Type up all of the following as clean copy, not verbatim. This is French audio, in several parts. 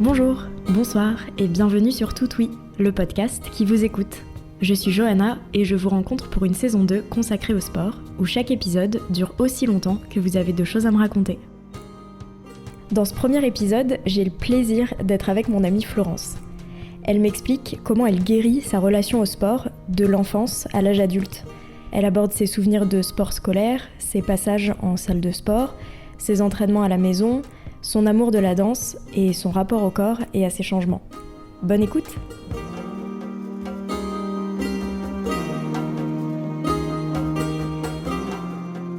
Bonjour, bonsoir et bienvenue sur Tout Oui, le podcast qui vous écoute. Je suis Johanna et je vous rencontre pour une saison 2 consacrée au sport, où chaque épisode dure aussi longtemps que vous avez de choses à me raconter. Dans ce premier épisode, j'ai le plaisir d'être avec mon amie Florence. Elle m'explique comment elle guérit sa relation au sport de l'enfance à l'âge adulte. Elle aborde ses souvenirs de sport scolaire, ses passages en salle de sport, ses entraînements à la maison, son amour de la danse et son rapport au corps et à ses changements. Bonne écoute!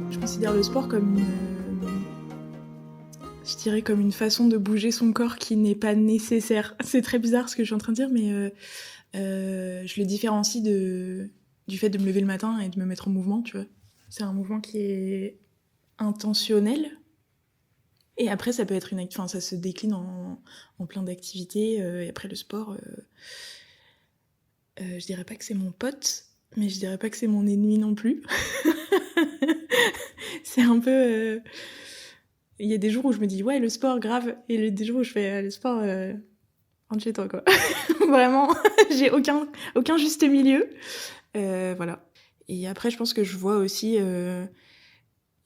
Je considère le sport comme comme une façon de bouger son corps qui n'est pas nécessaire. C'est très bizarre ce que je suis en train de dire, mais je le différencie du fait de me lever le matin et de me mettre en mouvement, tu vois. C'est un mouvement qui est intentionnel. Et après, ça peut être ça se décline en plein d'activités. Et après, le sport, je dirais pas que c'est mon pote, mais je dirais pas que c'est mon ennemi non plus. C'est un peu... Il y a des jours où je me dis, ouais, le sport, grave. Et des jours où je fais, le sport, rentre chez toi, quoi. Vraiment, j'ai aucun juste milieu. Voilà. Et après, je pense que je vois aussi...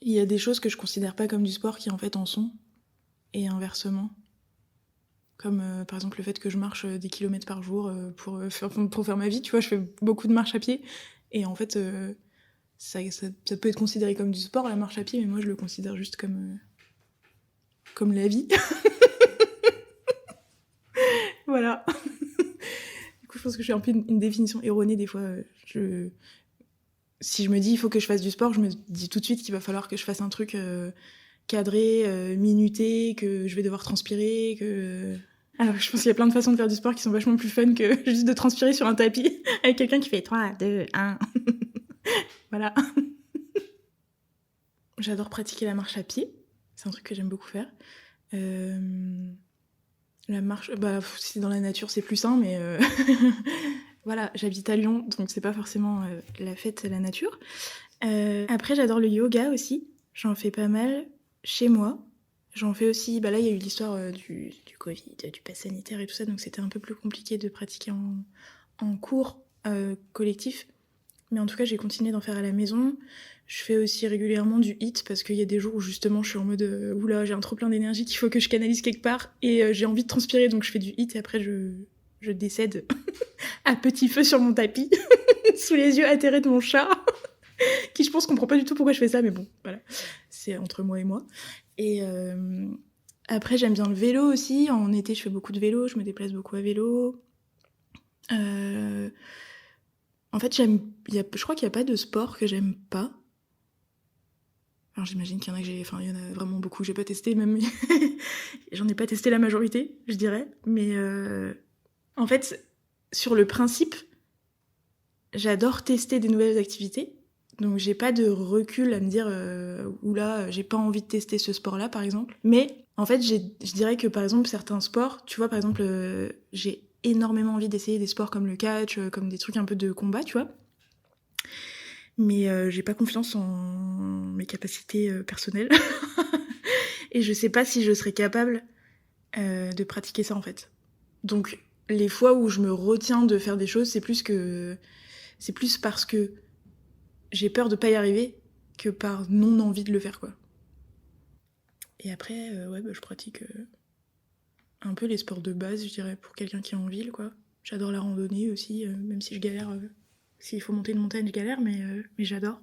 il y a des choses que je considère pas comme du sport qui, en fait, en sont. Et inversement. Comme par exemple le fait que je marche des kilomètres par jour pour faire ma vie, tu vois, je fais beaucoup de marche à pied. Et en fait, ça peut être considéré comme du sport, la marche à pied, mais moi je le considère juste comme la vie. Voilà. Du coup, je pense que je suis un peu une définition erronée des fois. Si je me dis il faut que je fasse du sport, je me dis tout de suite qu'il va falloir que je fasse un truc cadré, minuté, que je vais devoir transpirer, que... Alors je pense qu'il y a plein de façons de faire du sport qui sont vachement plus fun que juste de transpirer sur un tapis avec quelqu'un qui fait 3, 2, 1. Voilà. J'adore pratiquer la marche à pied. C'est un truc que j'aime beaucoup faire. La marche, si c'est dans la nature, c'est plus sain, mais voilà, j'habite à Lyon, donc c'est pas forcément la fête, la nature. Après, j'adore le yoga aussi. J'en fais pas mal chez moi. J'en fais aussi, là il y a eu l'histoire du Covid, du pass sanitaire et tout ça, donc c'était un peu plus compliqué de pratiquer en cours collectif. Mais en tout cas, j'ai continué d'en faire à la maison. Je fais aussi régulièrement du HIIT parce qu'il y a des jours où justement je suis en mode oula, j'ai un trop plein d'énergie qu'il faut que je canalise quelque part et j'ai envie de transpirer, donc je fais du HIIT et après je décède à petit feu sur mon tapis sous les yeux atterrés de mon chat qui je pense comprend pas du tout pourquoi je fais ça, mais bon, voilà, c'est entre moi et moi. Et après, j'aime bien le vélo aussi. En été, je fais beaucoup de vélo, je me déplace beaucoup à vélo. En fait, je crois qu'il n'y a pas de sport que j'aime pas. Alors j'imagine qu'il y en a il y en a vraiment beaucoup que j'ai pas testé, même j'en ai pas testé la majorité, je dirais. Mais en fait, sur le principe, j'adore tester des nouvelles activités. Donc j'ai pas de recul à me dire oula, j'ai pas envie de tester ce sport-là, par exemple. Mais en fait, je dirais que par exemple certains sports, tu vois, par exemple, j'ai énormément envie d'essayer des sports comme le catch, comme des trucs un peu de combat, tu vois. Mais j'ai pas confiance en mes capacités personnelles. Et je sais pas si je serais capable de pratiquer ça, en fait. Donc les fois où je me retiens de faire des choses, c'est plus parce que j'ai peur de pas y arriver que par non-envie de le faire, quoi. Et après, je pratique un peu les sports de base, je dirais, pour quelqu'un qui est en ville, quoi. J'adore la randonnée aussi, même si je galère. S'il faut monter une montagne, je galère, mais j'adore.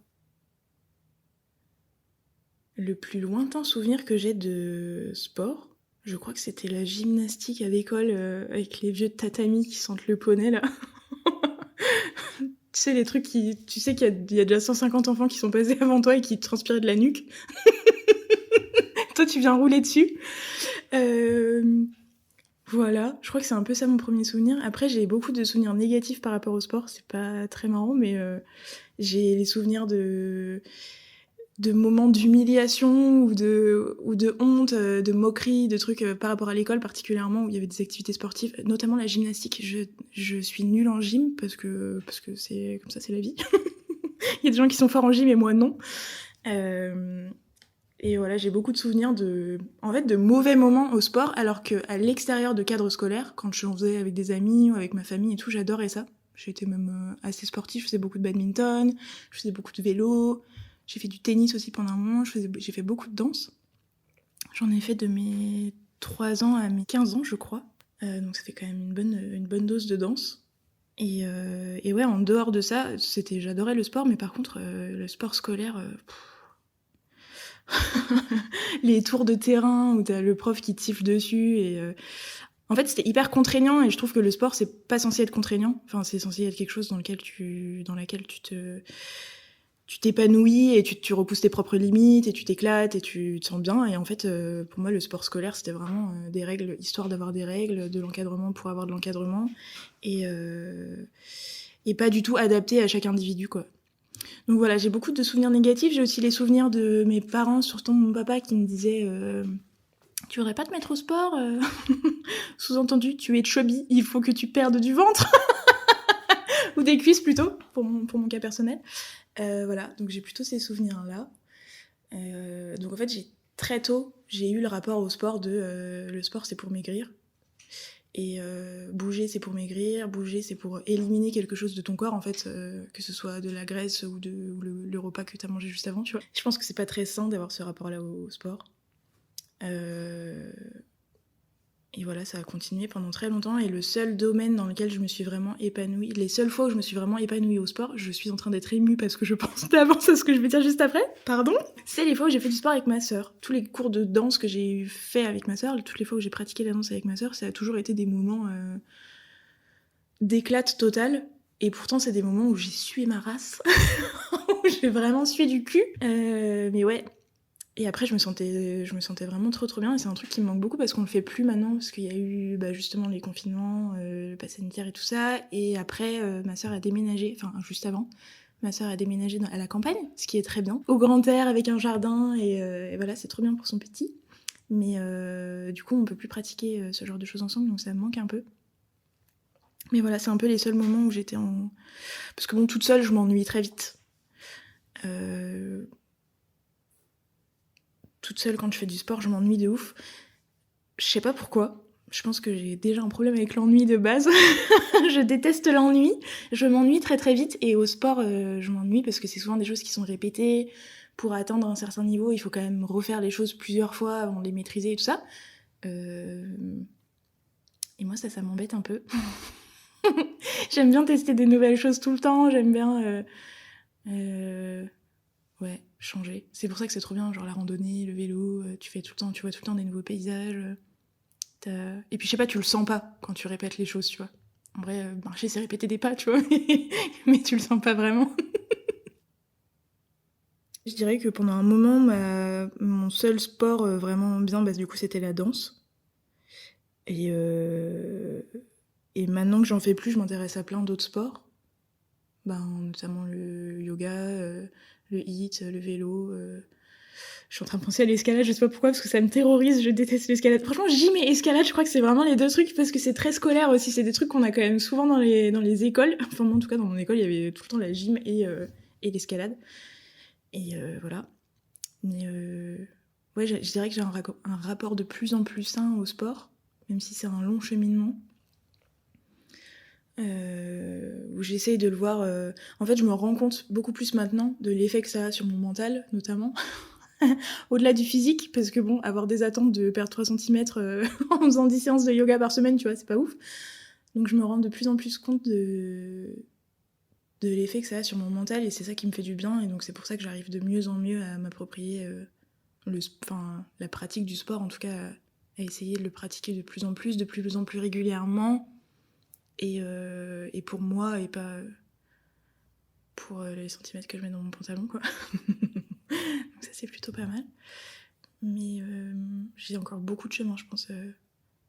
Le plus lointain souvenir que j'ai de sport, je crois que c'était la gymnastique à l'école, avec les vieux tatamis qui sentent le poney, là. Tu sais, les trucs tu sais qu'il y a déjà 150 enfants qui sont passés avant toi et qui transpiraient de la nuque. Toi, tu viens rouler dessus. Voilà, je crois que c'est un peu ça mon premier souvenir. Après, j'ai beaucoup de souvenirs négatifs par rapport au sport. C'est pas très marrant, mais j'ai les souvenirs de moments d'humiliation ou de honte, de moquerie, de trucs par rapport à l'école particulièrement où il y avait des activités sportives, notamment la gymnastique. Je suis nulle en gym parce que c'est comme ça, c'est la vie. Il y a des gens qui sont forts en gym et moi non. Et voilà, j'ai beaucoup de souvenirs en fait, de mauvais moments au sport, alors qu'à l'extérieur de cadre scolaire, quand je faisais avec des amis ou avec ma famille et tout, j'adorais ça. J'étais même assez sportive, je faisais beaucoup de badminton, je faisais beaucoup de vélo, j'ai fait du tennis aussi pendant un moment, j'ai fait beaucoup de danse. J'en ai fait de mes 3 ans à mes 15 ans, je crois. Donc ça fait quand même une bonne dose de danse. Et ouais, en dehors de ça, j'adorais le sport, mais par contre, le sport scolaire, les tours de terrain où t'as le prof qui te siffle dessus en fait, c'était hyper contraignant et je trouve que le sport, c'est pas censé être contraignant. Enfin, c'est censé être quelque chose dans laquelle tu t'épanouis et tu repousses tes propres limites et tu t'éclates et tu te sens bien. Et en fait, pour moi, le sport scolaire, c'était vraiment des règles, histoire d'avoir des règles, de l'encadrement pour avoir de l'encadrement et pas du tout adapté à chaque individu, quoi. Donc voilà, j'ai beaucoup de souvenirs négatifs. J'ai aussi les souvenirs de mes parents, surtout mon papa qui me disait tu voudrais pas te mettre au sport Sous-entendu, tu es chubby, il faut que tu perdes du ventre ou des cuisses plutôt, pour mon cas personnel. Voilà, donc j'ai plutôt ces souvenirs-là. Donc en fait, très tôt, j'ai eu le rapport au sport de le sport c'est pour maigrir. Et bouger c'est pour maigrir, bouger c'est pour éliminer quelque chose de ton corps en fait, que ce soit de la graisse ou le repas que t'as mangé juste avant, tu vois. Je pense que c'est pas très sain d'avoir ce rapport-là au sport. Et voilà, ça a continué pendant très longtemps. Et le seul domaine dans lequel je me suis vraiment épanouie, les seules fois où je me suis vraiment épanouie au sport, je suis en train d'être émue parce que je pense d'avance à ce que je vais dire juste après, pardon, c'est les fois où j'ai fait du sport avec ma sœur. Tous les cours de danse que j'ai fait avec ma sœur, toutes les fois où j'ai pratiqué la danse avec ma sœur, ça a toujours été des moments d'éclate totale. Et pourtant, c'est des moments où j'ai sué ma race, où j'ai vraiment sué du cul. Mais ouais. Et après, je me sentais vraiment trop bien. Et c'est un truc qui me manque beaucoup parce qu'on le fait plus maintenant. Parce qu'il y a eu justement les confinements, le pass sanitaire et tout ça. Et après, ma sœur a déménagé, enfin juste avant, ma sœur a déménagé à la campagne, ce qui est très bien. Au grand air, avec un jardin. Et voilà, c'est trop bien pour son petit. Mais du coup, on peut plus pratiquer ce genre de choses ensemble. Donc ça me manque un peu. Mais voilà, c'est un peu les seuls moments où j'étais en... Parce que bon, toute seule, je m'ennuie très vite. Toute seule, quand je fais du sport, je m'ennuie de ouf. Je sais pas pourquoi. Je pense que j'ai déjà un problème avec l'ennui de base. Je déteste l'ennui. Je m'ennuie très très vite. Et au sport, je m'ennuie parce que c'est souvent des choses qui sont répétées. Pour atteindre un certain niveau, il faut quand même refaire les choses plusieurs fois avant de les maîtriser et tout ça. Et moi, ça m'embête un peu. J'aime bien tester des nouvelles choses tout le temps. J'aime bien... ouais, changer. C'est pour ça que c'est trop bien, genre la randonnée, le vélo, tu vois tout le temps des nouveaux paysages. Et puis je sais pas, tu le sens pas quand tu répètes les choses, tu vois. En vrai, marcher c'est répéter des pas, tu vois, mais tu le sens pas vraiment. Je dirais que pendant un moment, mon seul sport vraiment bien, du coup c'était la danse. Et maintenant que j'en fais plus, je m'intéresse à plein d'autres sports. Notamment le yoga, le HIIT, le vélo. Je suis en train de penser à l'escalade, je sais pas pourquoi, parce que ça me terrorise, je déteste l'escalade. Franchement, gym et escalade, je crois que c'est vraiment les deux trucs, parce que c'est très scolaire aussi, c'est des trucs qu'on a quand même souvent dans les écoles. Enfin, moi, en tout cas, dans mon école, il y avait tout le temps la gym et l'escalade. Et voilà. Mais ouais, je dirais que j'ai un rapport de plus en plus sain au sport, même si c'est un long cheminement. Où j'essaye de le voir... En fait, je me rends compte beaucoup plus maintenant de l'effet que ça a sur mon mental, notamment. Au-delà du physique, parce que bon, avoir des attentes de perdre 3 cm en faisant 10 séances de yoga par semaine, tu vois, c'est pas ouf. Donc je me rends de plus en plus compte de l'effet que ça a sur mon mental, et c'est ça qui me fait du bien, et donc c'est pour ça que j'arrive de mieux en mieux à m'approprier la pratique du sport, en tout cas à essayer de le pratiquer de plus en plus régulièrement, et pour moi, et pas pour les centimètres que je mets dans mon pantalon, quoi. Donc ça, c'est plutôt pas mal. Mais j'ai encore beaucoup de chemin, je pense,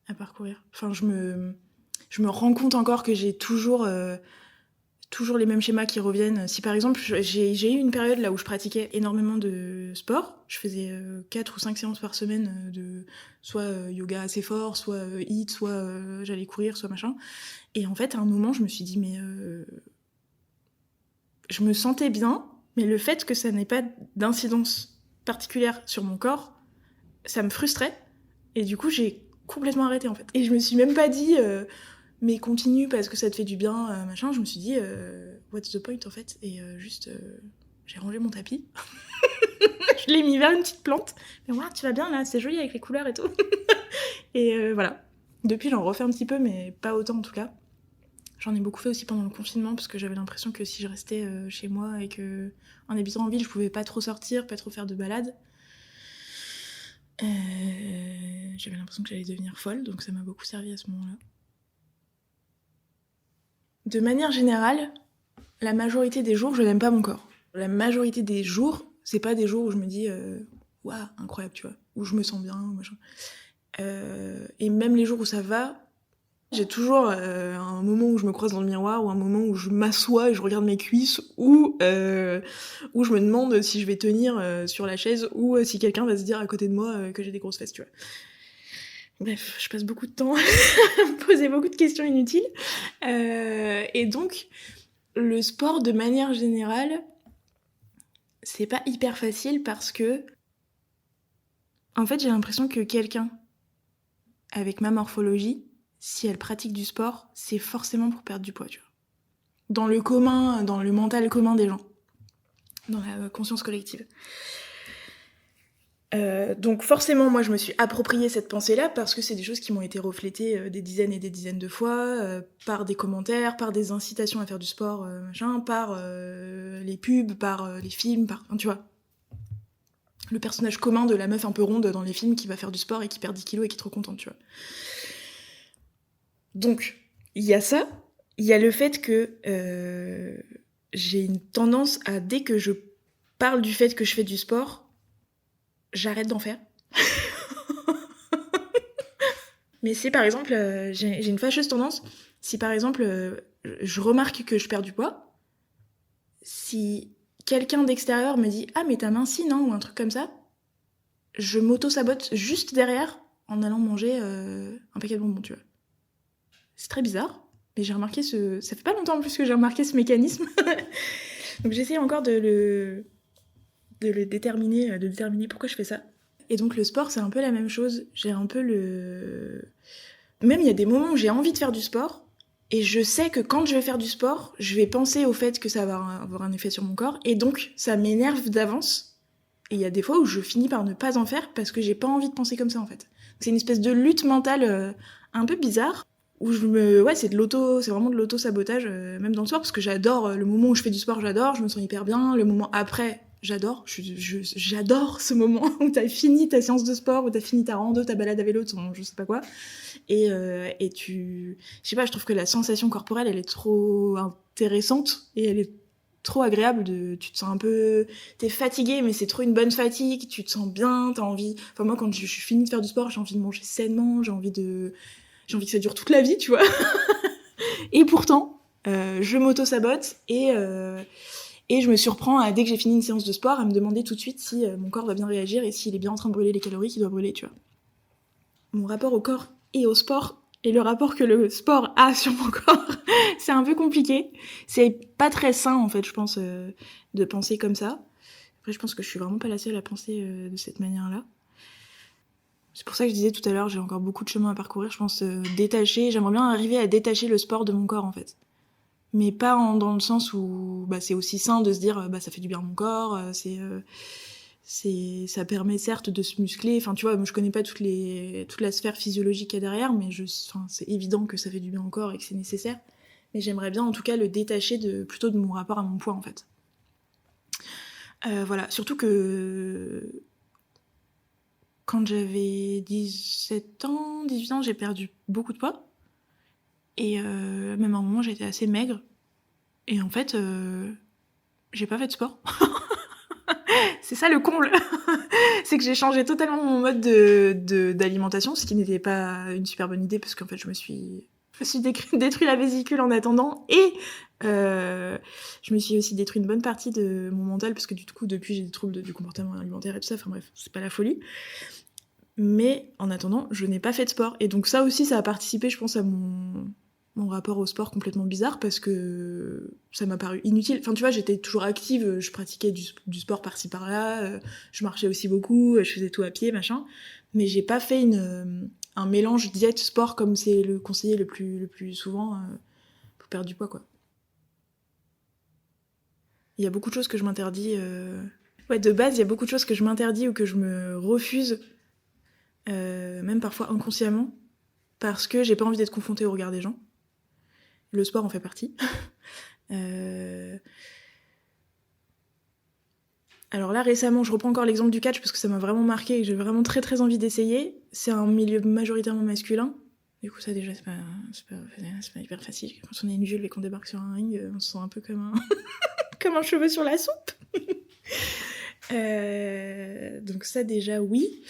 à parcourir. Enfin, je me rends compte encore que j'ai toujours les mêmes schémas qui reviennent. Si par exemple, j'ai eu une période là où je pratiquais énormément de sport, je faisais 4 ou 5 séances par semaine de soit yoga assez fort, soit HIIT, soit j'allais courir, soit machin. Et en fait, à un moment, je me suis dit, mais je me sentais bien, mais le fait que ça n'ait pas d'incidence particulière sur mon corps, ça me frustrait. Et du coup, j'ai complètement arrêté, en fait. Et je me suis même pas dit, mais continue parce que ça te fait du bien, machin. Je me suis dit, what's the point, en fait. Et j'ai rangé mon tapis. Je l'ai mis vers une petite plante. Mais ouais, tu vas bien, là, c'est joli avec les couleurs et tout. Et voilà. Depuis, j'en refais un petit peu, mais pas autant, en tout cas. J'en ai beaucoup fait aussi pendant le confinement, parce que j'avais l'impression que si je restais chez moi et que, en habitant en ville, je pouvais pas trop sortir, pas trop faire de balades. J'avais l'impression que j'allais devenir folle, donc ça m'a beaucoup servi à ce moment-là. De manière générale, la majorité des jours, je n'aime pas mon corps. La majorité des jours, c'est pas des jours où je me dis waouh, incroyable, tu vois, où je me sens bien, machin. Et même les jours où ça va, j'ai toujours un moment où je me croise dans le miroir, ou un moment où je m'assois et je regarde mes cuisses, ou où je me demande si je vais tenir sur la chaise, ou si quelqu'un va se dire à côté de moi que j'ai des grosses fesses, tu vois. Bref, je passe beaucoup de temps à me poser beaucoup de questions inutiles. Et donc, le sport, de manière générale, c'est pas hyper facile parce que, en fait, j'ai l'impression que quelqu'un avec ma morphologie, si elle pratique du sport, c'est forcément pour perdre du poids, tu vois. Dans le commun, dans le mental commun des gens, dans la conscience collective. Donc forcément, moi, je me suis approprié cette pensée-là parce que c'est des choses qui m'ont été reflétées des dizaines et des dizaines de fois, par des commentaires, par des incitations à faire du sport, machin, par les pubs, par les films, enfin, tu vois. Le personnage commun de la meuf un peu ronde dans les films qui va faire du sport et qui perd 10 kilos et qui est trop contente, tu vois. Donc, il y a ça. Il y a le fait que j'ai une tendance à, dès que je parle du fait que je fais du sport, j'arrête d'en faire. Mais si par exemple, j'ai une fâcheuse tendance, si par exemple, je remarque que je perds du poids, si quelqu'un d'extérieur me dit « Ah mais t'as minci, non ?» ou un truc comme ça, je m'auto-sabote juste derrière en allant manger un paquet de bonbons, tu vois. C'est très bizarre, mais j'ai remarqué ça fait pas longtemps en plus que j'ai remarqué ce mécanisme. Donc j'essaie encore de déterminer pourquoi je fais ça. Et donc le sport, c'est un peu la même chose. J'ai un peu Même il y a des moments où j'ai envie de faire du sport, et je sais que quand je vais faire du sport, je vais penser au fait que ça va avoir un effet sur mon corps, et donc ça m'énerve d'avance. Et il y a des fois où je finis par ne pas en faire parce que j'ai pas envie de penser comme ça en fait. C'est une espèce de lutte mentale un peu bizarre, où c'est vraiment de l'auto-sabotage, même dans le sport, parce que j'adore le moment où je fais du sport, j'adore, je me sens hyper bien, le moment après, j'adore, j'adore ce moment où t'as fini ta séance de sport, où t'as fini ta rando, ta balade à vélo, je sais pas quoi, et je sais pas, je trouve que la sensation corporelle, elle est trop intéressante, et elle est trop agréable, tu te sens un peu, t'es fatigué, mais c'est trop une bonne fatigue, tu te sens bien, t'as envie, enfin moi quand je finis de faire du sport, j'ai envie de manger sainement, j'ai envie que ça dure toute la vie, tu vois. Et pourtant, je m'auto-sabote et je me surprends dès que j'ai fini une séance de sport, à me demander tout de suite si mon corps va bien réagir et s'il est bien en train de brûler les calories qu'il doit brûler, tu vois. Mon rapport au corps et au sport, et le rapport que le sport a sur mon corps, c'est un peu compliqué. C'est pas très sain, en fait, je pense, de penser comme ça. Après, je pense que je suis vraiment pas la seule à penser de cette manière-là. C'est pour ça que je disais tout à l'heure, j'ai encore beaucoup de chemin à parcourir, je pense, j'aimerais bien arriver à détacher le sport de mon corps, en fait. Mais pas dans le sens où c'est aussi sain de se dire ça fait du bien à mon corps, ça permet certes de se muscler, enfin tu vois, moi je connais pas toute la sphère physiologique qu'il y a derrière, mais c'est évident que ça fait du bien au corps et que c'est nécessaire. Mais j'aimerais bien en tout cas le détacher plutôt de mon rapport à mon poids, en fait. Voilà, surtout que quand j'avais 17 ans, 18 ans, j'ai perdu beaucoup de poids. Et même à un moment, j'étais assez maigre. Et en fait, j'ai pas fait de sport. C'est ça le comble. C'est que j'ai changé totalement mon mode d'alimentation, ce qui n'était pas une super bonne idée, parce qu'en fait, je me suis détruit la vésicule en attendant. Et je me suis aussi détruit une bonne partie de mon mental, parce que du coup, depuis, j'ai des troubles du comportement alimentaire et tout ça. Enfin bref, c'est pas la folie. Mais en attendant, je n'ai pas fait de sport. Et donc ça aussi, ça a participé, je pense, à mon mon rapport au sport complètement bizarre parce que ça m'a paru inutile. Enfin, tu vois, j'étais toujours active, je pratiquais du sport par-ci par-là, je marchais aussi beaucoup, je faisais tout à pied, machin. Mais j'ai pas fait un mélange diète-sport comme c'est le conseillé le plus souvent pour perdre du poids, quoi. Il y a beaucoup de choses que je m'interdis. Ouais, de base, il y a beaucoup de choses que je m'interdis ou que je me refuse, même parfois inconsciemment, parce que j'ai pas envie d'être confrontée au regard des gens. Le sport en fait partie. Alors là, récemment, je reprends encore l'exemple du catch parce que ça m'a vraiment marqué et que j'ai vraiment très très envie d'essayer. C'est un milieu majoritairement masculin. Du coup, ça déjà, c'est pas hyper facile. Quand on est une vulve et qu'on débarque sur un ring, on se sent un peu comme comme un cheveu sur la soupe. Donc ça déjà, oui.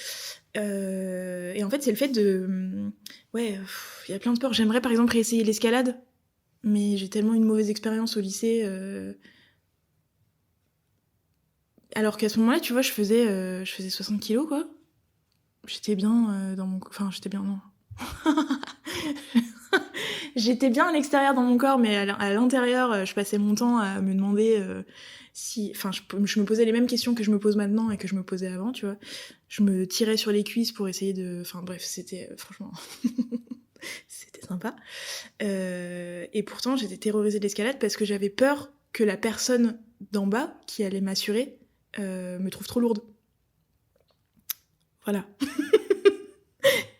Et en fait, c'est le fait de... Ouais, il y a plein de sports. J'aimerais par exemple réessayer l'escalade, mais j'ai tellement une mauvaise expérience au lycée... Alors qu'à ce moment-là, tu vois, je faisais 60 kilos, quoi. J'étais bien dans mon... Enfin, j'étais bien, non. J'étais bien à l'extérieur dans mon corps, mais à l'intérieur, je passais mon temps à me demander si... Enfin, je me posais les mêmes questions que je me pose maintenant et que je me posais avant, tu vois. Je me tirais sur les cuisses pour essayer de... Enfin, bref, c'était... franchement... c'était sympa. Et pourtant, j'étais terrorisée de l'escalade parce que j'avais peur que la personne d'en bas, qui allait m'assurer, me trouve trop lourde. Voilà.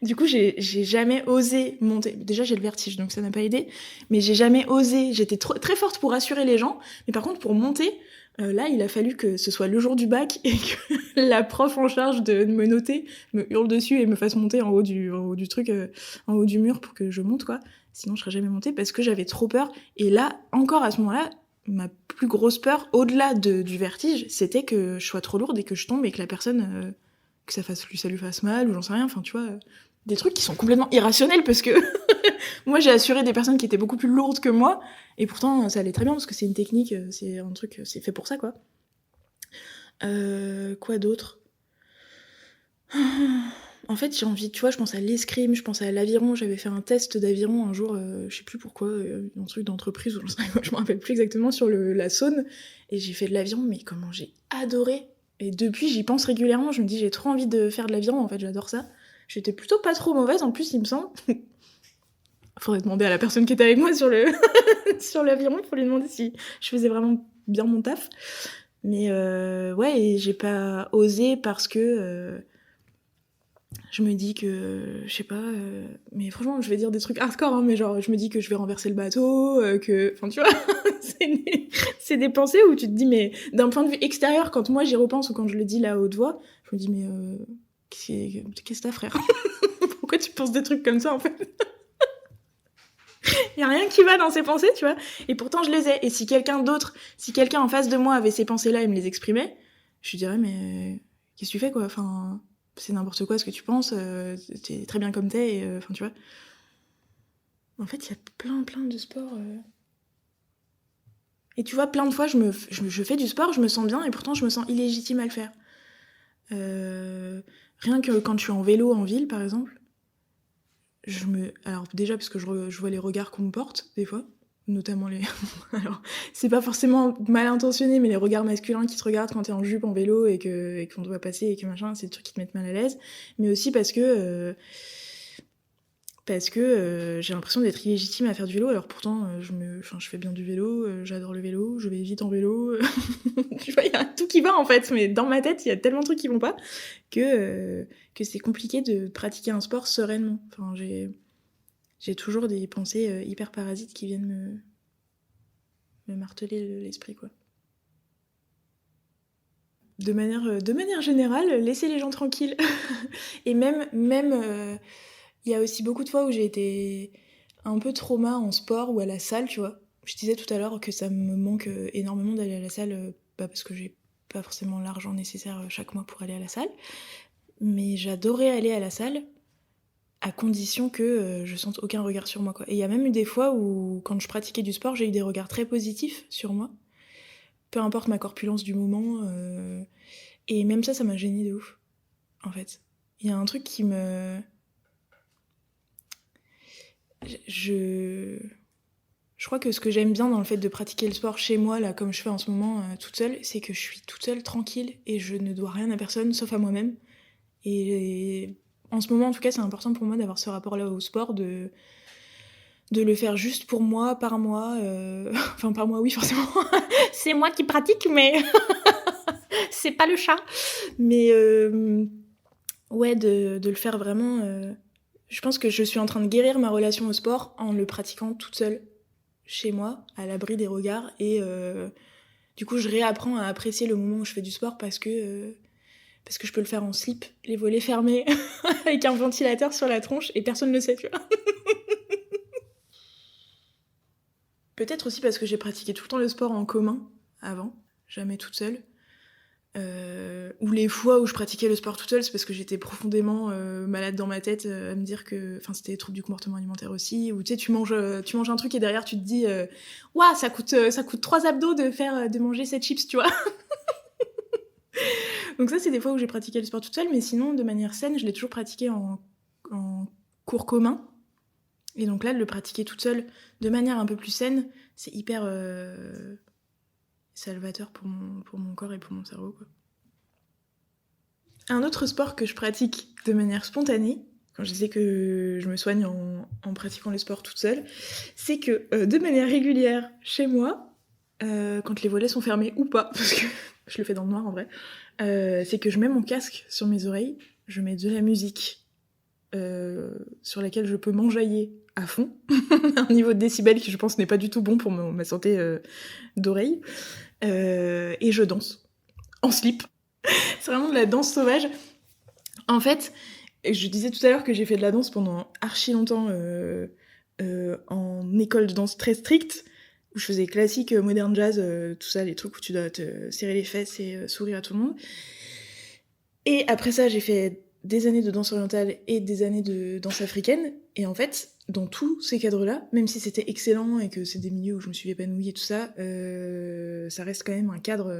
Du coup, j'ai jamais osé monter. Déjà, j'ai le vertige, donc ça n'a pas aidé. Mais j'ai jamais osé. J'étais très forte pour rassurer les gens. Mais par contre, pour monter, là, il a fallu que ce soit le jour du bac et que la prof en charge de me noter me hurle dessus et me fasse monter en haut du truc, en haut du mur pour que je monte, quoi. Sinon, je serais jamais montée parce que j'avais trop peur. Et là, encore à ce moment-là, ma plus grosse peur, au-delà du vertige, c'était que je sois trop lourde et que je tombe et que la personne, que ça lui fasse mal ou j'en sais rien. Enfin, tu vois, des trucs qui sont complètement irrationnels parce que moi, j'ai assuré des personnes qui étaient beaucoup plus lourdes que moi et pourtant, ça allait très bien parce que c'est une technique, c'est un truc, c'est fait pour ça, quoi. Quoi d'autre? En fait, j'ai envie, tu vois, je pense à l'escrime, je pense à l'aviron. J'avais fait un test d'aviron un jour, je sais plus pourquoi, un truc d'entreprise ou je me rappelle plus exactement sur la Saône. Et j'ai fait de l'aviron, mais comment j'ai adoré! Et depuis, j'y pense régulièrement. Je me dis, j'ai trop envie de faire de l'aviron, en fait, j'adore ça. J'étais plutôt pas trop mauvaise, en plus, il me semble. Faudrait demander à la personne qui était avec moi sur sur l'aviron pour lui demander si je faisais vraiment bien mon taf. Mais ouais, et j'ai pas osé parce que je me dis que, je sais pas, mais franchement, je vais dire des trucs hardcore, hein, mais genre, je me dis que je vais renverser le bateau, que... Enfin, tu vois, c'est des pensées où tu te dis, mais d'un point de vue extérieur, quand moi j'y repense ou quand je le dis là à haute voix, je me dis, mais qu'est-ce que t'as, frère? Pourquoi tu penses des trucs comme ça, en fait? Y a rien qui va dans ces pensées, tu vois. Et pourtant, je les ai. Et si quelqu'un en face de moi avait ces pensées-là et me les exprimait, je lui dirais, mais qu'est-ce que tu fais, quoi? Enfin, c'est n'importe quoi ce que tu penses, t'es très bien comme t'es, et enfin, tu vois. En fait, il y a plein de sports. Et tu vois, plein de fois, je fais du sport, je me sens bien, et pourtant, je me sens illégitime à le faire. Rien que quand je suis en vélo en ville, par exemple, alors déjà parce que je vois les regards qu'on me porte des fois, notamment les alors c'est pas forcément mal intentionné, mais les regards masculins qui te regardent quand t'es en jupe en vélo et qu'on doit passer et que machin, c'est des trucs qui te mettent mal à l'aise, mais aussi parce que j'ai l'impression d'être illégitime à faire du vélo, alors pourtant je fais bien du vélo, j'adore le vélo, je vais vite en vélo. Tu vois, il y a tout qui va en fait, mais dans ma tête il y a tellement de trucs qui vont pas que c'est compliqué de pratiquer un sport sereinement. Enfin, j'ai toujours des pensées hyper parasites qui viennent me marteler l'esprit, quoi. De manière générale, laisser les gens tranquilles. Et même, il y a aussi beaucoup de fois où j'ai été un peu trauma en sport ou à la salle, tu vois. Je disais tout à l'heure que ça me manque énormément d'aller à la salle, parce que j'ai pas forcément l'argent nécessaire chaque mois pour aller à la salle. Mais j'adorais aller à la salle à condition que je sente aucun regard sur moi, quoi. Et il y a même eu des fois où, quand je pratiquais du sport, j'ai eu des regards très positifs sur moi. Peu importe ma corpulence du moment. Et même ça m'a gênée de ouf, en fait. Il y a un truc qui me... Je crois que ce que j'aime bien dans le fait de pratiquer le sport chez moi, là, comme je fais en ce moment, toute seule, c'est que je suis toute seule, tranquille, et je ne dois rien à personne, sauf à moi-même. Et en ce moment, en tout cas, c'est important pour moi d'avoir ce rapport-là au sport, de le faire juste pour moi, par moi. Enfin, par moi, oui, forcément. C'est moi qui pratique, mais c'est pas le chat. Mais ouais, de le faire vraiment... Je pense que je suis en train de guérir ma relation au sport en le pratiquant toute seule, chez moi, à l'abri des regards. Et du coup, je réapprends à apprécier le moment où je fais du sport parce que je peux le faire en slip, les volets fermés, avec un ventilateur sur la tronche, et personne ne le sait, tu vois. Peut-être aussi parce que j'ai pratiqué tout le temps le sport en commun, avant, jamais toute seule. Ou les fois où je pratiquais le sport toute seule, c'est parce que j'étais profondément malade dans ma tête, à me dire que... Enfin, c'était des troubles du comportement alimentaire aussi, où tu sais, tu manges un truc et derrière tu te dis « Ouah, ça coûte 3 abdos de manger cette chips, tu vois ?» Donc ça, c'est des fois où j'ai pratiqué le sport toute seule, mais sinon, de manière saine, je l'ai toujours pratiqué en cours commun. Et donc là, de le pratiquer toute seule, de manière un peu plus saine, c'est hyper salvateur pour mon corps et pour mon cerveau, quoi. Un autre sport que je pratique de manière spontanée, quand je disais que je me soigne en pratiquant le sport toute seule, c'est que de manière régulière, chez moi, quand les volets sont fermés ou pas, parce que je le fais dans le noir en vrai, c'est que je mets mon casque sur mes oreilles, je mets de la musique sur laquelle je peux m'enjailler à fond, un niveau de décibels qui je pense n'est pas du tout bon pour ma santé d'oreille, et je danse en slip. C'est vraiment de la danse sauvage. En fait, je disais tout à l'heure que j'ai fait de la danse pendant archi longtemps en école de danse très stricte, où je faisais classique, modern jazz, tout ça, les trucs où tu dois te serrer les fesses et sourire à tout le monde. Et après ça, j'ai fait des années de danse orientale et des années de danse africaine. Et en fait, dans tous ces cadres-là, même si c'était excellent et que c'est des milieux où je me suis épanouie et tout ça, ça reste quand même un cadre...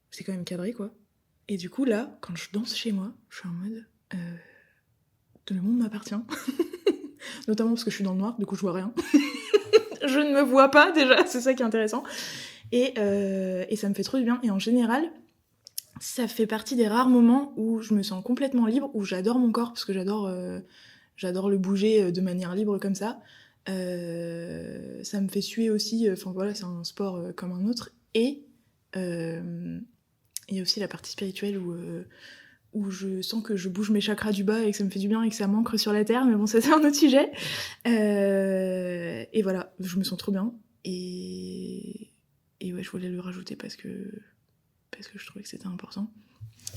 c'est quand même cadré, quoi. Et du coup, là, quand je danse chez moi, je suis en mode... tout le monde m'appartient. Notamment parce que je suis dans le noir, du coup je vois rien. Je ne me vois pas, déjà, c'est ça qui est intéressant. Et ça me fait trop du bien. Et en général, ça fait partie des rares moments où je me sens complètement libre, où j'adore mon corps, parce que j'adore le bouger de manière libre comme ça. Ça me fait suer aussi, enfin voilà, c'est un sport comme un autre. Et il y a aussi la partie spirituelle où je sens que je bouge mes chakras du bas et que ça me fait du bien et que ça m'ancre sur la terre, mais bon, ça c'est un autre sujet. Et voilà, je me sens trop bien. Et ouais, je voulais le rajouter parce que je trouvais que c'était important.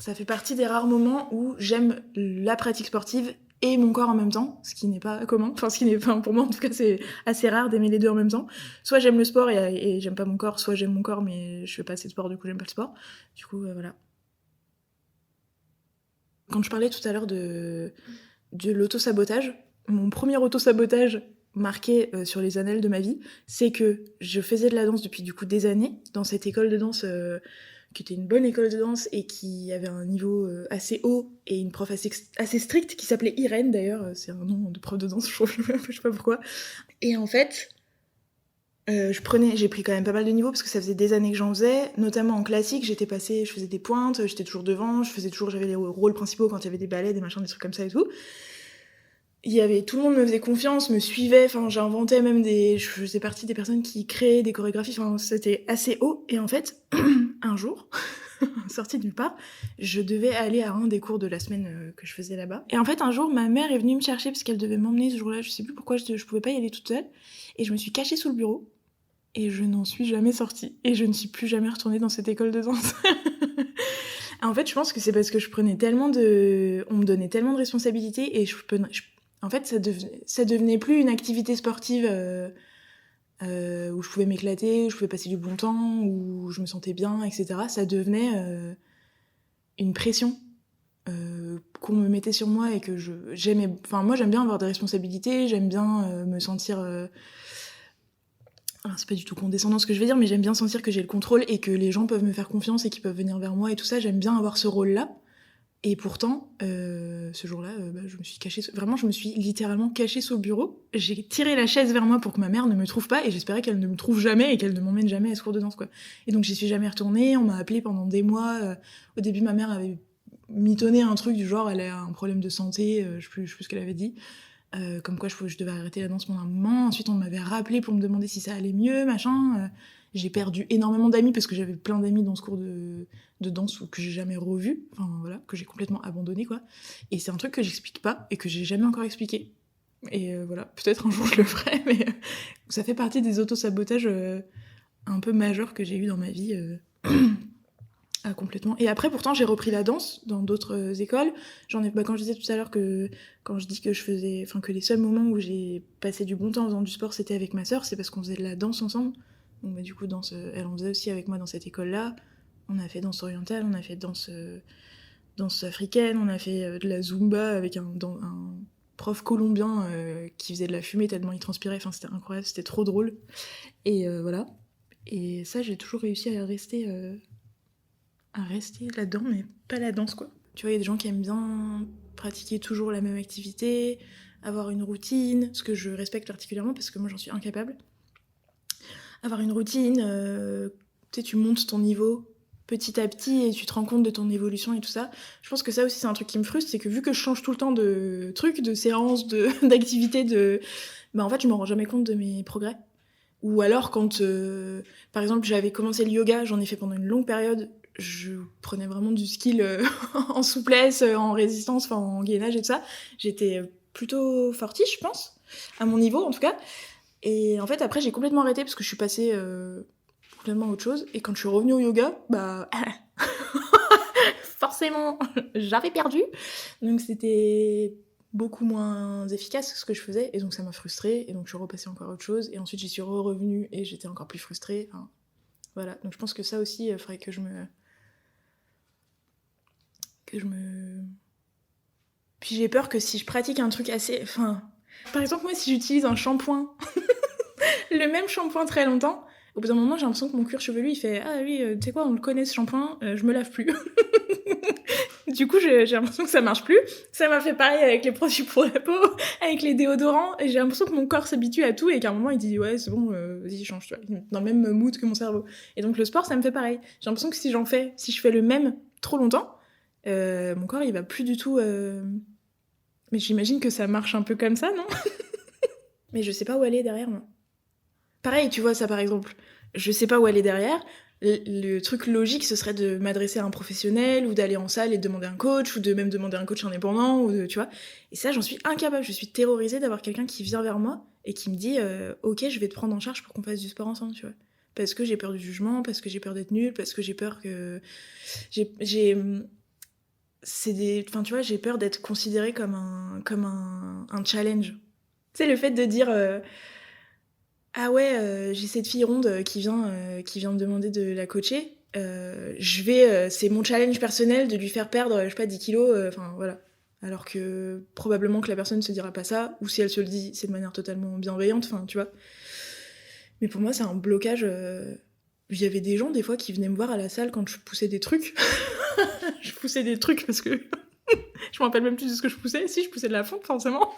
Ça fait partie des rares moments où j'aime la pratique sportive et mon corps en même temps, ce qui n'est pas commun. Enfin, pour moi, en tout cas, c'est assez rare d'aimer les deux en même temps. Soit j'aime le sport et j'aime pas mon corps, soit j'aime mon corps mais je fais pas assez de sport, du coup j'aime pas le sport. Du coup, voilà. Quand je parlais tout à l'heure de l'auto-sabotage, mon premier auto-sabotage marqué sur les annales de ma vie, c'est que je faisais de la danse depuis du coup des années, dans cette école de danse qui était une bonne école de danse et qui avait un niveau assez haut et une prof assez stricte qui s'appelait Irène d'ailleurs, c'est un nom de prof de danse, je sais pas pourquoi. Et en fait, j'ai pris quand même pas mal de niveaux parce que ça faisait des années que j'en faisais, notamment en classique, je faisais des pointes, j'étais toujours devant, j'avais les rôles principaux quand il y avait des ballets, des machins, des trucs comme ça et tout. Tout le monde me faisait confiance, me suivait, enfin j'inventais même je faisais partie des personnes qui créaient des chorégraphies, enfin c'était assez haut. Et en fait, un jour, sortie de nulle part, je devais aller à un des cours de la semaine que je faisais là-bas. Et en fait, un jour, ma mère est venue me chercher parce qu'elle devait m'emmener ce jour-là, je sais plus pourquoi je pouvais pas y aller toute seule. Et je me suis cachée sous le bureau. Et je n'en suis jamais sortie. Et je ne suis plus jamais retournée dans cette école de danse. En fait, je pense que c'est parce que on me donnait tellement de responsabilités et en fait, ça devenait plus une activité sportive où je pouvais m'éclater, où je pouvais passer du bon temps, où je me sentais bien, etc. Ça devenait une pression qu'on me mettait sur moi et que j'aimais. Enfin, moi, j'aime bien avoir des responsabilités, j'aime bien me sentir. Alors, c'est pas du tout condescendant ce que je vais dire, mais j'aime bien sentir que j'ai le contrôle et que les gens peuvent me faire confiance et qu'ils peuvent venir vers moi et tout ça. J'aime bien avoir ce rôle-là. Et pourtant, ce jour-là, je me suis cachée... Vraiment, je me suis littéralement cachée sous le bureau. J'ai tiré la chaise vers moi pour que ma mère ne me trouve pas, et j'espérais qu'elle ne me trouve jamais et qu'elle ne m'emmène jamais à ce cours de danse, quoi. Et donc, j'y suis jamais retournée. On m'a appelée pendant des mois. Au début, ma mère avait mitonné un truc du genre, elle a un problème de santé, je sais plus ce qu'elle avait dit. Comme quoi, je devais arrêter la danse pendant un moment. Ensuite, on m'avait rappelé pour me demander si ça allait mieux, machin. J'ai perdu énormément d'amis parce que j'avais plein d'amis dans ce cours de danse ou que j'ai jamais revu, enfin voilà, que j'ai complètement abandonné, quoi. Et c'est un truc que j'explique pas et que j'ai jamais encore expliqué. Et voilà, peut-être un jour je le ferai, mais ça fait partie des autosabotages un peu majeurs que j'ai eu dans ma vie. Complètement. Et après, pourtant, j'ai repris la danse dans d'autres écoles. Quand je disais tout à l'heure que quand je dis que que les seuls moments où j'ai passé du bon temps en faisant du sport, c'était avec ma sœur, c'est parce qu'on faisait de la danse ensemble. Donc du coup, elle en faisait aussi avec moi dans cette école-là. On a fait danse orientale, on a fait danse africaine, on a fait de la zumba avec un prof colombien qui faisait de la fumée tellement il transpirait. Enfin, c'était incroyable, c'était trop drôle. Et voilà. Et ça, j'ai toujours réussi à rester là-dedans, mais pas la danse, quoi. Tu vois, il y a des gens qui aiment bien pratiquer toujours la même activité, avoir une routine, ce que je respecte particulièrement parce que moi, j'en suis incapable. Avoir une routine, tu montes ton niveau petit à petit et tu te rends compte de ton évolution et tout ça. Je pense que ça aussi, c'est un truc qui me frustre, c'est que vu que je change tout le temps de trucs, de séances, d'activités, en fait, je me rends jamais compte de mes progrès. Ou alors quand, par exemple, j'avais commencé le yoga, j'en ai fait pendant une longue période, je prenais vraiment du skill en souplesse, en résistance, en gainage et tout ça. J'étais plutôt fortiche, je pense, à mon niveau en tout cas. Et en fait, après, j'ai complètement arrêté parce que je suis passée complètement à autre chose. Et quand je suis revenue au yoga, forcément, j'avais perdu. Donc c'était beaucoup moins efficace que ce que je faisais. Et donc ça m'a frustrée. Et donc je suis repassée encore à autre chose. Et ensuite, j'y suis revenue et j'étais encore plus frustrée. Enfin, voilà. Donc je pense que ça aussi, il faudrait que je me... Puis j'ai peur que si je pratique un truc assez... Enfin, par exemple, moi, si j'utilise un shampoing... le même shampoing très longtemps, au bout d'un moment, j'ai l'impression que mon cuir chevelu, il fait « Ah oui, tu sais quoi, on le connaît ce shampoing, je me lave plus. » Du coup, j'ai l'impression que ça marche plus. Ça m'a fait pareil avec les produits pour la peau, avec les déodorants, et j'ai l'impression que mon corps s'habitue à tout, et qu'à un moment, il dit « Ouais, c'est bon, vas-y, change, tu vois. » Dans le même mood que mon cerveau. Et donc, le sport, ça me fait pareil. J'ai l'impression que si je fais le même trop longtemps, mon corps, il va plus du tout... Mais j'imagine que ça marche un peu comme ça, non? Mais je sais pas où aller derrière, moi. Pareil, tu vois, ça par exemple, je sais pas où aller derrière. Le truc logique, ce serait de m'adresser à un professionnel ou d'aller en salle et de demander un coach ou de même demander un coach indépendant, tu vois. Et ça, j'en suis incapable. Je suis terrorisée d'avoir quelqu'un qui vient vers moi et qui me dit Ok, je vais te prendre en charge pour qu'on fasse du sport ensemble, tu vois. Parce que j'ai peur du jugement, parce que j'ai peur d'être nulle, parce que j'ai peur que... Enfin, tu vois, j'ai peur d'être considérée comme un challenge. Tu sais, le fait de dire... Ah ouais, j'ai cette fille ronde qui vient me demander de la coacher. C'est mon challenge personnel de lui faire perdre, je sais pas, 10 kilos, enfin voilà. Alors que probablement que la personne ne se dira pas ça, ou si elle se le dit, c'est de manière totalement bienveillante, enfin tu vois. Mais pour moi, c'est un blocage. Il y avait des gens, des fois, qui venaient me voir à la salle quand je poussais des trucs. Je poussais des trucs parce que... je me rappelle même plus de ce que je poussais. Si, je poussais de la fonte, forcément.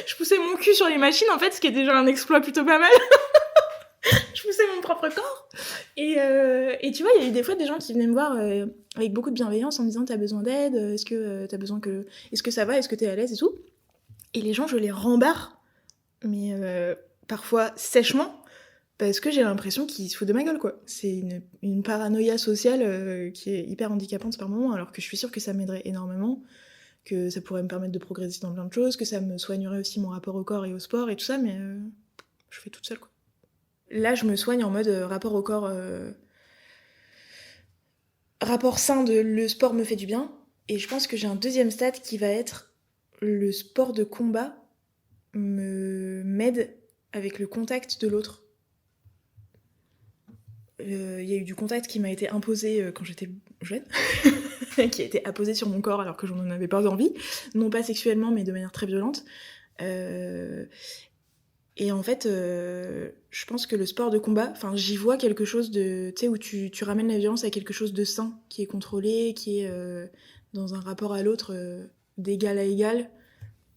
Je poussais mon cul sur les machines, en fait, ce qui est déjà un exploit plutôt pas mal. Je poussais mon propre corps. Et tu vois, il y a eu des fois des gens qui venaient me voir avec beaucoup de bienveillance en me disant « T'as besoin d'aide ? Est-ce que t'as besoin que... Est-ce que ça va ? Est-ce que t'es à l'aise ? » et tout. Et les gens, je les rembarre, mais parfois sèchement, parce que j'ai l'impression qu'ils se foutent de ma gueule, quoi. C'est une paranoïa sociale qui est hyper handicapante par moment, alors que je suis sûre que ça m'aiderait énormément, que ça pourrait me permettre de progresser dans plein de choses, que ça me soignerait aussi mon rapport au corps et au sport et tout ça, mais je fais toute seule, quoi. Là, je me soigne en mode rapport au corps... rapport sain de le sport me fait du bien, et je pense que j'ai un deuxième stade qui va être le sport de combat m'aide avec le contact de l'autre. Il y a eu du contact qui m'a été imposé quand j'étais jeune, qui a été apposé sur mon corps alors que je n'en avais pas envie, non pas sexuellement mais de manière très violente. Et en fait, je pense que le sport de combat, j'y vois quelque chose de, tu sais, où tu ramènes la violence à quelque chose de sain, qui est contrôlé, qui est dans un rapport à l'autre d'égal à égal,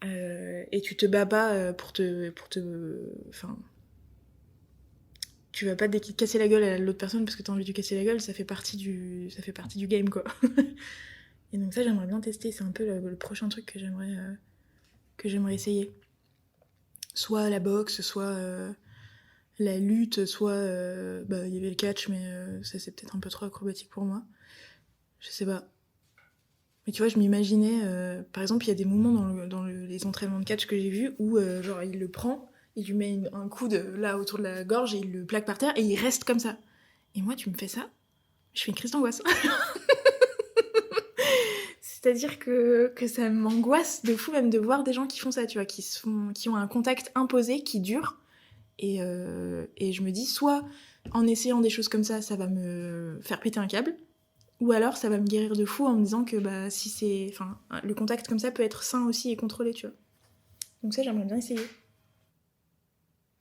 et tu te bats pas enfin, tu vas pas casser la gueule à l'autre personne parce que t'as envie de lui casser la gueule, ça fait partie du game, quoi. Et donc ça, j'aimerais bien tester, c'est un peu le prochain truc que j'aimerais essayer. Soit la boxe, soit la lutte, soit il y avait le catch, mais ça c'est peut-être un peu trop acrobatique pour moi. Je sais pas. Mais tu vois, je m'imaginais, par exemple, il y a des moments dans les entraînements de catch que j'ai vus où genre il le prend, il lui met un coude là autour de la gorge et il le plaque par terre et il reste comme ça. Et moi, tu me fais ça, je fais une crise d'angoisse. C'est-à-dire que ça m'angoisse de fou même de voir des gens qui font ça, tu vois, qui ont un contact imposé, qui dure. Et je me dis, soit en essayant des choses comme ça, ça va me faire péter un câble, ou alors ça va me guérir de fou en me disant que le contact comme ça peut être sain aussi et contrôlé, tu vois. Donc ça, j'aimerais bien essayer.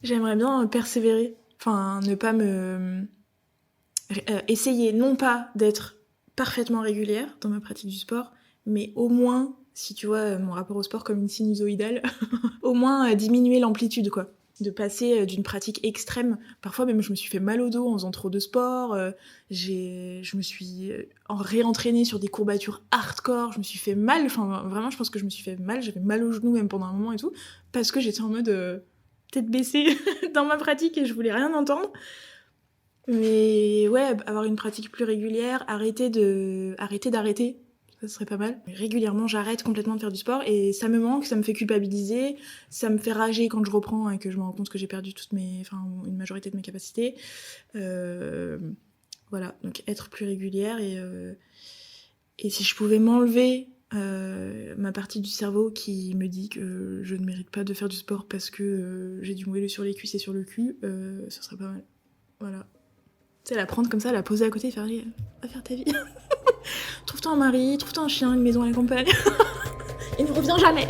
J'aimerais bien persévérer, enfin ne pas essayer non pas d'être parfaitement régulière dans ma pratique du sport, mais au moins, si tu vois mon rapport au sport comme une sinusoïdale, au moins diminuer l'amplitude, quoi. De passer d'une pratique extrême. Parfois même je me suis fait mal au dos en faisant trop de sport, je me suis réentraînée sur des courbatures hardcore, je me suis fait mal, enfin vraiment je pense que je me suis fait mal, j'avais mal aux genoux même pendant un moment et tout, parce que j'étais en mode tête baissée dans ma pratique et je voulais rien entendre. Mais ouais, avoir une pratique plus régulière, arrêter d'arrêter, ça serait pas mal. Régulièrement, j'arrête complètement de faire du sport et ça me manque, ça me fait culpabiliser, ça me fait rager quand je reprends et que je me rends compte que j'ai perdu une majorité de mes capacités. Voilà, donc être plus régulière et si je pouvais m'enlever ma partie du cerveau qui me dit que je ne mérite pas de faire du sport parce que j'ai du moelleux sur les cuisses et sur le cul, ça serait pas mal. Voilà. Tu sais, la prendre comme ça, la poser à côté et faire allez, va faire ta vie. Trouve-toi un mari, trouve-toi un chien, une maison à la campagne. Il ne revient jamais.